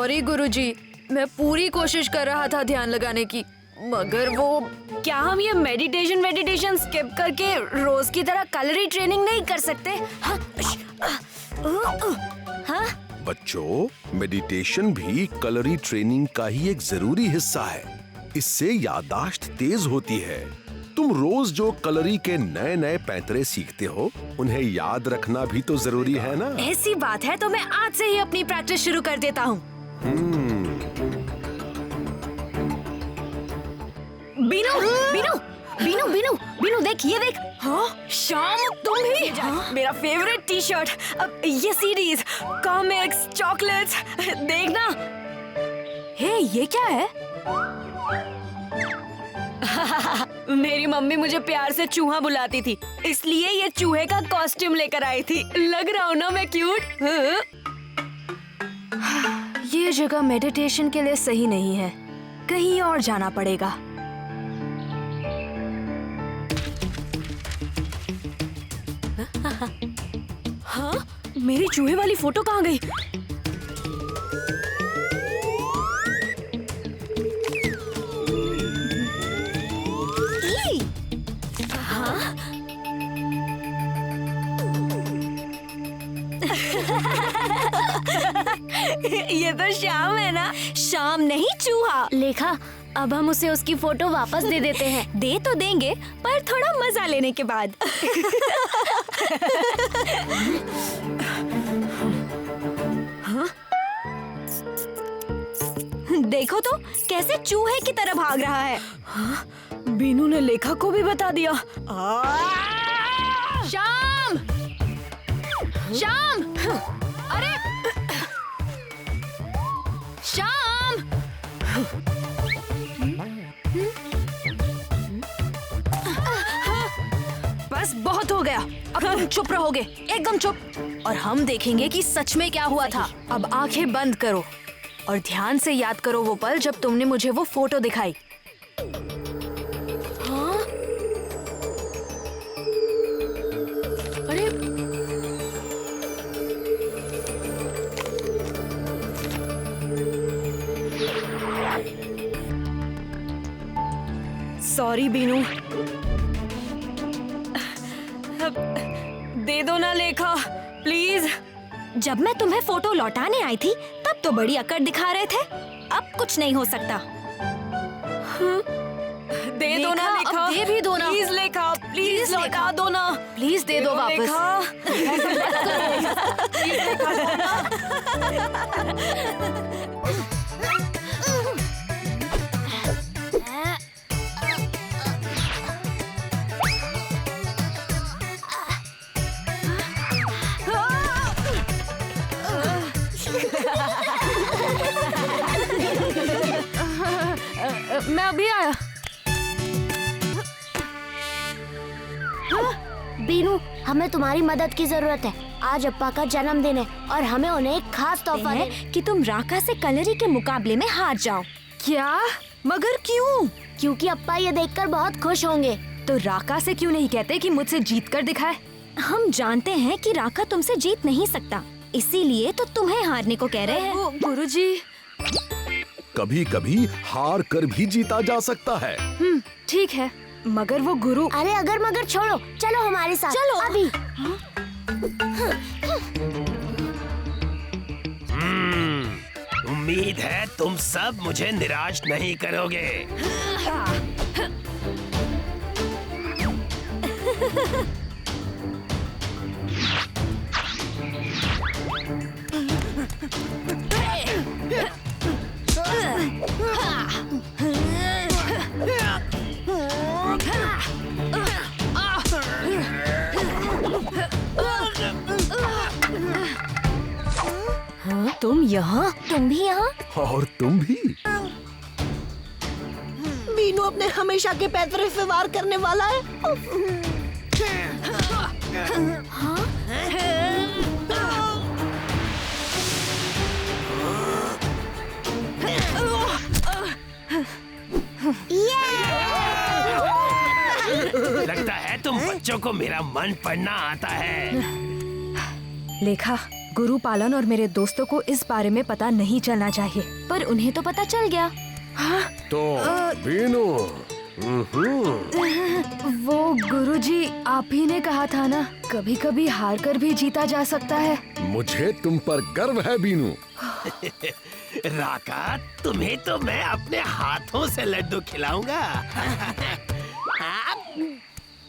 Sorry गुरुजी, मैं पूरी कोशिश कर रहा था ध्यान लगाने की, मगर वो क्या हम ये मेडिटेशन स्किप करके रोज की तरह कैलोरी ट्रेनिंग नहीं कर सकते? हाँ? बच्चों, मेडिटेशन भी कैलोरी ट्रेनिंग का ही एक जरूरी हिस्सा है। इससे याददाश्त तेज होती है। तुम रोज जो कैलोरी के नए नए पैंतरे सीखते हो, उन्हें याद रखना भी तो जरूरी है ना। ऐसी बात है तो मैं आज से ही अपनी प्रैक्टिस शुरू कर देता हूँ। बीनू, बीनू, बीनू, बीनू, बीनू देख, ये देख। हाँ? श्याम, तुम भी? हाँ? मेरा फेवरेट टी शर्ट, ये सीडीज, कॉमिक्स, चॉकलेट्स, देखना। हे, ये क्या है? मेरी मम्मी मुझे प्यार से चूहा बुलाती थी, इसलिए ये चूहे का कॉस्ट्यूम लेकर आई थी। लग रहा हूँ ना मैं क्यूट? ये जगह मेडिटेशन के लिए सही नहीं है, कहीं और जाना पड़ेगा। हाँ? मेरी चूहे वाली फोटो कहाँ गई? हाँ? ये तो श्याम है ना? श्याम नहीं, चूहा। लेखा, अब हम उसे उसकी फोटो वापस दे देते हैं। दे तो देंगे, पर थोड़ा मजा लेने के बाद। हाँ? देखो तो कैसे चूहे की तरह भाग रहा है। हाँ? बीनू ने लेखा को भी बता दिया। श्याम! श्याम! अरे! श्याम! बस बहुत हो गया, अब तुम चुप रहोगे, एकदम चुप। और हम देखेंगे कि सच में क्या हुआ था। अब आंखें बंद करो और ध्यान से याद करो वो पल जब तुमने मुझे वो फोटो दिखाई। हाँ? अरे! सॉरी बीनू, दे दो ना लेखा, प्लीज। जब मैं तुम्हें फोटो लौटाने आई थी तब तो बड़ी अकड़ दिखा रहे थे, अब कुछ नहीं हो सकता। दे दो ना लेखा, अब दे भी दो ना। प्लीज लेखा, प्लीज लौटा दो ना। प्लीज दे दो वापस। प्लीज लेखा, दो ना। मैं अभी आया। बीनू, हमें तुम्हारी मदद की जरूरत है। आज अप्पा का जन्मदिन है और हमें उन्हें एक खास तोहफा है कि तुम राका से कैलोरी के मुकाबले में हार जाओ। क्या? मगर क्यों? क्योंकि अप्पा ये देखकर बहुत खुश होंगे। तो राका से क्यों नहीं कहते कि मुझसे जीत कर दिखाए? हम जानते हैं कि राका तुमसे जीत नहीं सकता, इसीलिए तो तुम्हें हारने को कह रहे हैं। गुरुजी, कभी कभी हार कर भी जीता जा सकता है। ठीक है, मगर वो गुरु। अरे अगर मगर छोड़ो, चलो हमारे साथ। चलो अभी। उम्मीद है तुम सब मुझे निराश नहीं करोगे। तुम यहाँ? तुम भी यहाँ? और तुम भी। बीनू अपने हमेशा के पैतरे से वार करने वाला है। लगता है तुम बच्चों को मेरा मन पढ़ना आता है। लेखा, गुरु पालन और मेरे दोस्तों को इस बारे में पता नहीं चलना चाहिए। पर उन्हें तो पता चल गया। तो बीनू, वो गुरुजी, आप ही ने कहा था ना, कभी कभी हार कर भी जीता जा सकता है। मुझे तुम पर गर्व है बीनू। राका, तुम्हें तो मैं अपने हाथों से लड्डू खिलाऊंगा।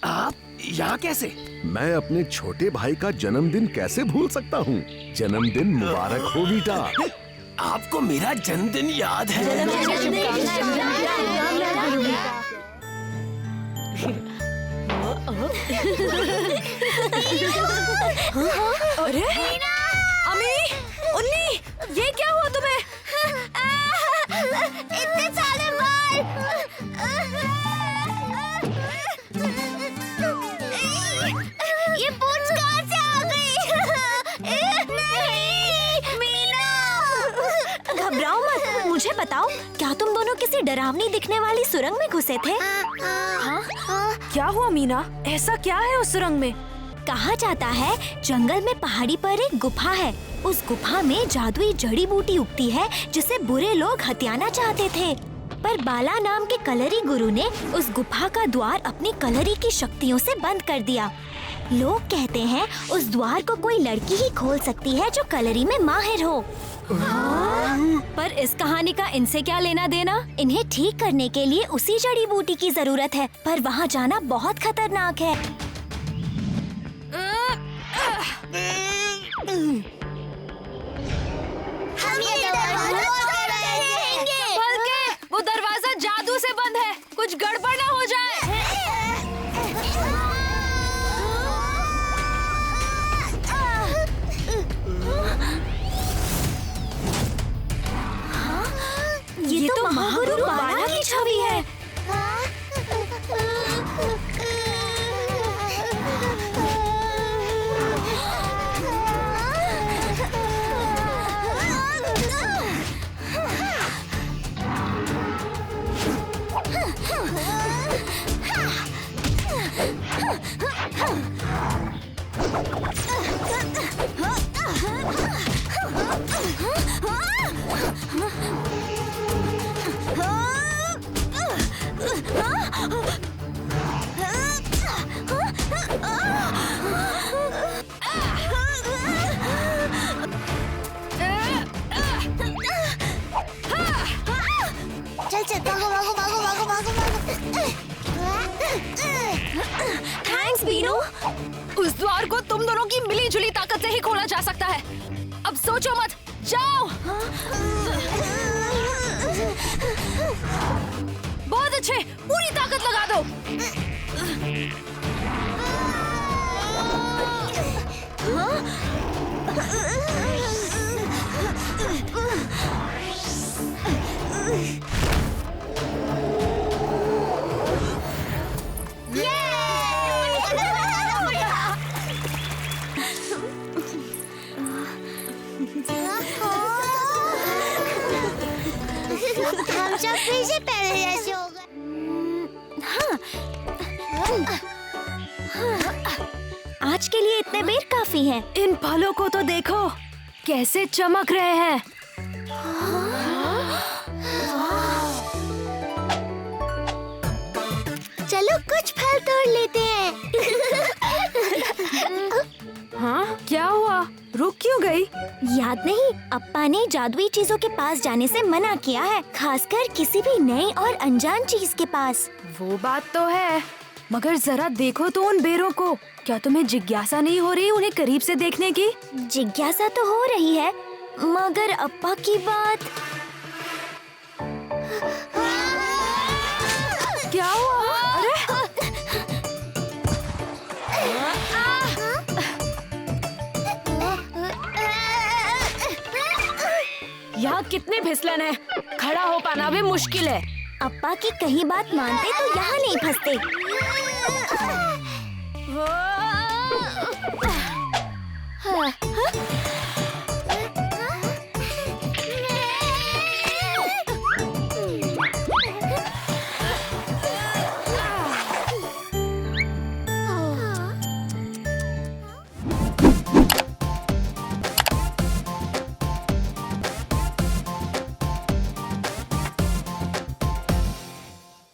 आप यहाँ कैसे? मैं अपने छोटे भाई का जन्मदिन कैसे भूल सकता हूँ। जन्मदिन मुबारक हो बेटा। आपको मेरा जन्मदिन याद है? अरे अमी, उन्नी, ये क्या हुआ तुम्हें? इतने सारे बाल। ये पूंछ कहाँ से आ गई? नहीं, मीना। घबराओ मत, मुझे बताओ, क्या तुम दोनों किसी डरावनी दिखने वाली सुरंग में घुसे थे? क्या हुआ मीना? ऐसा क्या है उस सुरंग में? कहा जाता है जंगल में पहाड़ी पर एक गुफा है। उस गुफा में जादुई जड़ी बूटी उगती है जिसे बुरे लोग हथियाना चाहते थे, पर बाला नाम के कलरी गुरु ने उस गुफा का द्वार अपनी कलरी की शक्तियों से बंद कर दिया। लोग कहते हैं उस द्वार को कोई लड़की ही खोल सकती है जो कलरी में माहिर हो। पर इस कहानी का इनसे क्या लेना देना? इन्हें ठीक करने के लिए उसी जड़ी बूटी की जरूरत है, पर वहाँ जाना बहुत खतरनाक है। हम ये दरवाजा रहेंगे। बल्कि वो दरवाजा जादू से बंद है, कुछ गड़बड़ ना हो जाए। ये तो महागुरु बाला की छवि है। चल भागो भागो भागो भागो भागो थैंक्स बीनू। उस द्वार को तुम दोनों की मिली जुली ताकत से ही खोला जा सकता है। अब सोचो मत, जाओ। बहुत अच्छे, पूरी ताकत लगा दो। हम सब फिर से पहले जैसे हो गए। आज के लिए इतने बेर काफी है। इन फलों को तो देखो, कैसे चमक रहे हैं। चलो कुछ फल तोड़ लेते हैं। हाँ, क्या हुआ? रुक क्यों गई? याद नहीं, अप्पा ने जादुई चीजों के पास जाने से मना किया है, खासकर किसी भी नई और अनजान चीज के पास। वो बात तो है, मगर जरा देखो तो उन बेरों को। क्या तुम्हें जिज्ञासा नहीं हो रही उन्हें करीब से देखने की? जिज्ञासा तो हो रही है, मगर अप्पा की बात। क्या हुआ? अरे यहाँ कितने फिसलन है, खड़ा हो पाना भी मुश्किल है। अप्पा की कहीं बात मानते तो यहाँ नहीं फंसते।